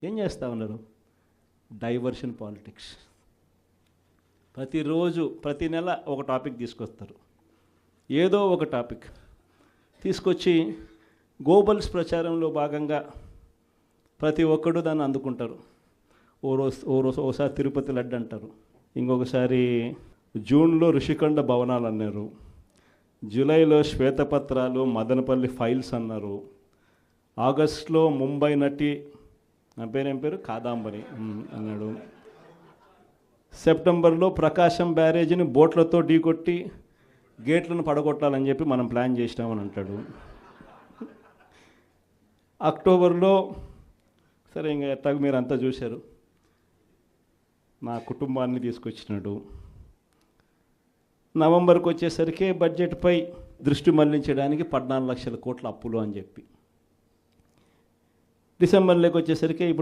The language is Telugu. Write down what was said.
ఏం చేస్తూ ఉన్నారు? Diversion politics. ప్రతిరోజు ప్రతి నెల ఒక టాపిక్ తీసుకొస్తారు, ఏదో ఒక టాపిక్ తీసుకొచ్చి గోబల్స్ ప్రచారంలో భాగంగా ప్రతి ఒక్కడు దాన్ని అందుకుంటారు. ఓసారి తిరుపతి లడ్డు అంటారు, ఇంకొకసారి జూన్లో ఋషికొండ భవనాలు అన్నారు, జూలైలో శ్వేతపత్రాలు మదనపల్లి ఫైల్స్ అన్నారు, ఆగస్టులో ముంబై నటి నా పేరేం పేరు కాదాంబరి అన్నాడు, సెప్టెంబర్లో ప్రకాశం బ్యారేజీని బోట్లతో ఢీకొట్టి గేట్లను పడగొట్టాలని చెప్పి మనం ప్లాన్ చేసినామని అంటాడు. అక్టోబర్లో సరే ఇంకా ఎట్టాగ మీరు అంతా చూశారు, నా కుటుంబాన్ని తీసుకొచ్చినాడు. నవంబర్కి వచ్చేసరికి బడ్జెట్పై దృష్టి మళ్లించడానికి 14 లక్షల కోట్ల అప్పులు అని చెప్పి, డిసెంబర్లోకి వచ్చేసరికి ఇప్పుడు